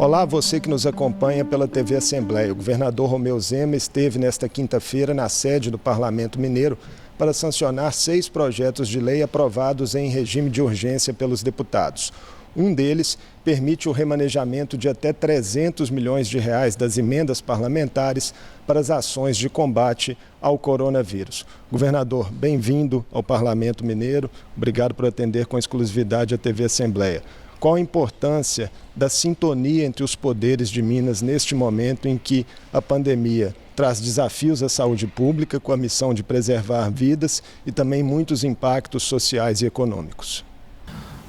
Olá, você que nos acompanha pela TV Assembleia. O governador Romeu Zema esteve nesta quinta-feira na sede do Parlamento Mineiro para sancionar 6 projetos de lei aprovados em regime de urgência pelos deputados. Um deles permite o remanejamento de até 300 milhões de reais das emendas parlamentares para as ações de combate ao coronavírus. Governador, bem-vindo ao Parlamento Mineiro. Obrigado por atender com exclusividade a TV Assembleia. Qual a importância da sintonia entre os poderes de Minas neste momento em que a pandemia traz desafios à saúde pública com a missão de preservar vidas e também muitos impactos sociais e econômicos?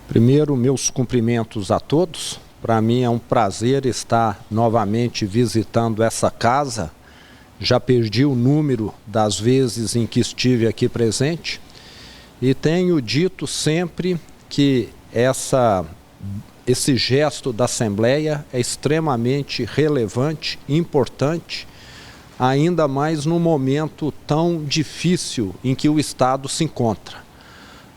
Primeiro, meus cumprimentos a todos. Para mim é um prazer estar novamente visitando essa casa. Já perdi o número das vezes em que estive aqui presente e tenho dito sempre que esse gesto da Assembleia é extremamente relevante, importante, ainda mais no momento tão difícil em que o Estado se encontra.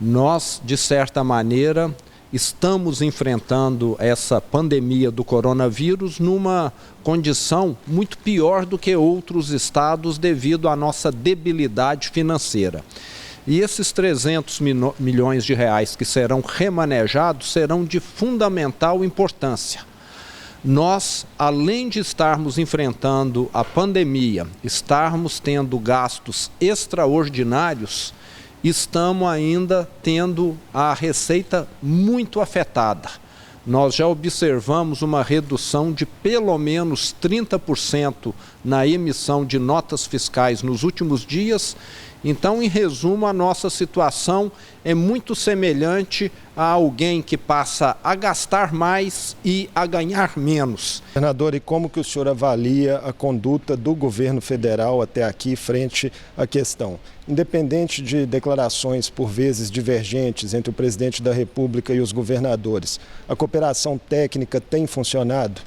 Nós, de certa maneira, estamos enfrentando essa pandemia do coronavírus numa condição muito pior do que outros estados devido à nossa debilidade financeira. E esses 300 milhões de reais que serão remanejados serão de fundamental importância. Nós, além de estarmos enfrentando a pandemia, estarmos tendo gastos extraordinários, estamos ainda tendo a receita muito afetada. Nós já observamos uma redução de pelo menos 30% na emissão de notas fiscais nos últimos dias. Então, em resumo, a nossa situação é muito semelhante a alguém que passa a gastar mais e a ganhar menos. Governador, e como que o senhor avalia a conduta do governo federal até aqui frente à questão? Independente de declarações por vezes divergentes entre o presidente da República e os governadores, a cooperação técnica tem funcionado?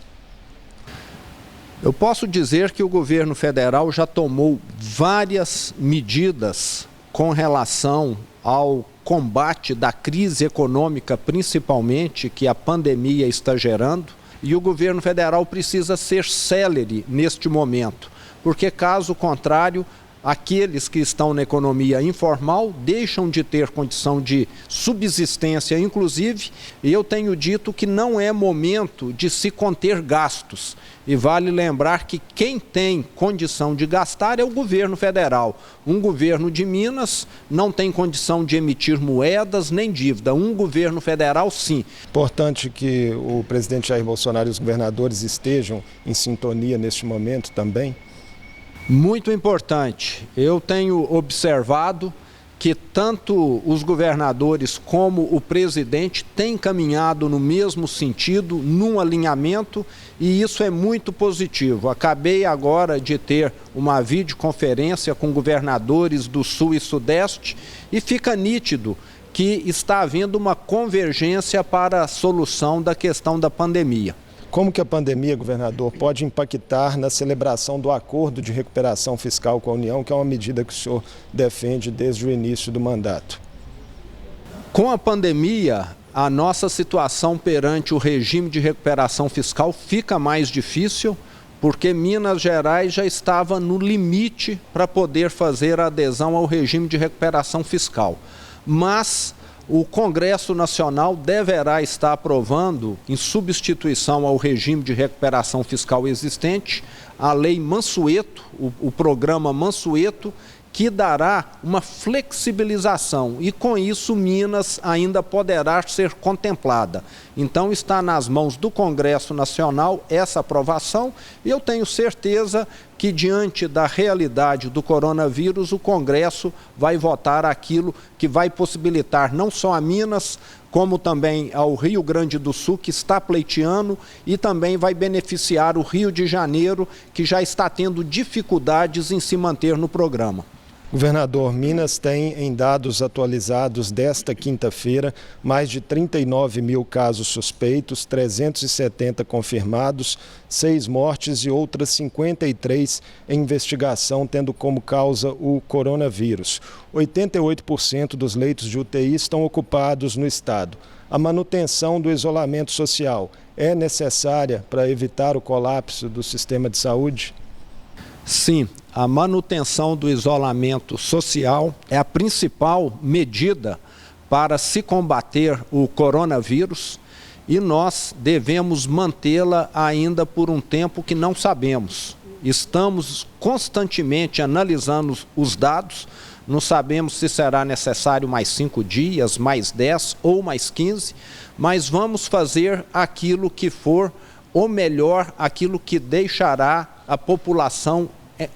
Eu posso dizer que o governo federal já tomou várias medidas com relação ao combate da crise econômica, principalmente, que a pandemia está gerando, e o governo federal precisa ser célere neste momento, porque caso contrário, aqueles que estão na economia informal deixam de ter condição de subsistência, inclusive, e eu tenho dito que não é momento de se conter gastos. E vale lembrar que quem tem condição de gastar é o governo federal. Um governo de Minas não tem condição de emitir moedas nem dívida. Um governo federal, sim. Importante que o presidente Jair Bolsonaro e os governadores estejam em sintonia neste momento também? Muito importante. Eu tenho observado que tanto os governadores como o presidente têm caminhado no mesmo sentido, num alinhamento, e isso é muito positivo. Acabei agora de ter uma videoconferência com governadores do Sul e Sudeste e fica nítido que está havendo uma convergência para a solução da questão da pandemia. Como que a pandemia, governador, pode impactar na celebração do acordo de recuperação fiscal com a União, que é uma medida que o senhor defende desde o início do mandato? Com a pandemia, a nossa situação perante o regime de recuperação fiscal fica mais difícil, porque Minas Gerais já estava no limite para poder fazer a adesão ao regime de recuperação fiscal. Mas o Congresso Nacional deverá estar aprovando, em substituição ao regime de recuperação fiscal existente, a Lei Mansueto, o programa Mansueto, que dará uma flexibilização e, com isso, Minas ainda poderá ser contemplada. Então, está nas mãos do Congresso Nacional essa aprovação e eu tenho certeza que, diante da realidade do coronavírus, o Congresso vai votar aquilo que vai possibilitar não só a Minas, como também ao Rio Grande do Sul, que está pleiteando, e também vai beneficiar o Rio de Janeiro, que já está tendo dificuldades em se manter no programa. Governador, Minas tem, em dados atualizados desta quinta-feira, mais de 39 mil casos suspeitos, 370 confirmados, 6 mortes e outras 53 em investigação, tendo como causa o coronavírus. 88% dos leitos de UTI estão ocupados no estado. A manutenção do isolamento social é necessária para evitar o colapso do sistema de saúde? Sim, a manutenção do isolamento social é a principal medida para se combater o coronavírus e nós devemos mantê-la ainda por um tempo que não sabemos. Estamos constantemente analisando os dados, não sabemos se será necessário mais 5 dias, mais 10 ou mais 15, mas vamos fazer aquilo que for o melhor, aquilo que deixará a população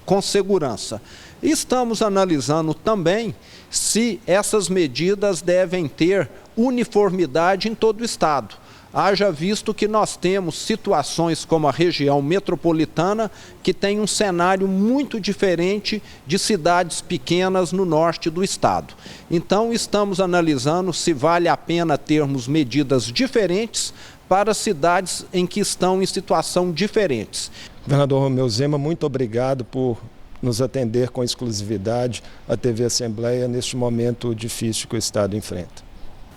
com segurança. Estamos analisando também se essas medidas devem ter uniformidade em todo o estado. Haja visto que nós temos situações como a região metropolitana, que tem um cenário muito diferente de cidades pequenas no norte do estado. Então, estamos analisando se vale a pena termos medidas diferentes para cidades em que estão em situação diferentes. Governador Romeu Zema, muito obrigado por nos atender com exclusividade à TV Assembleia neste momento difícil que o estado enfrenta.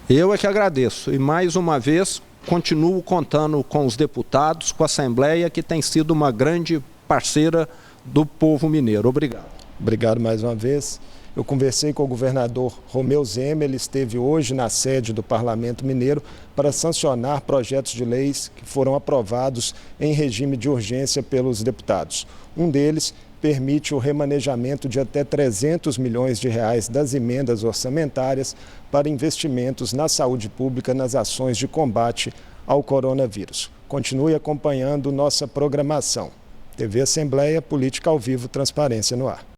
Eu é que agradeço e mais uma vez continuo contando com os deputados, com a Assembleia, que tem sido uma grande parceira do povo mineiro. Obrigado. Obrigado mais uma vez. Eu conversei com o governador Romeu Zema, ele esteve hoje na sede do Parlamento Mineiro para sancionar projetos de leis que foram aprovados em regime de urgência pelos deputados. Um deles permite o remanejamento de até 300 milhões de reais das emendas orçamentárias para investimentos na saúde pública nas ações de combate ao coronavírus. Continue acompanhando nossa programação. TV Assembleia, política ao vivo, transparência no ar.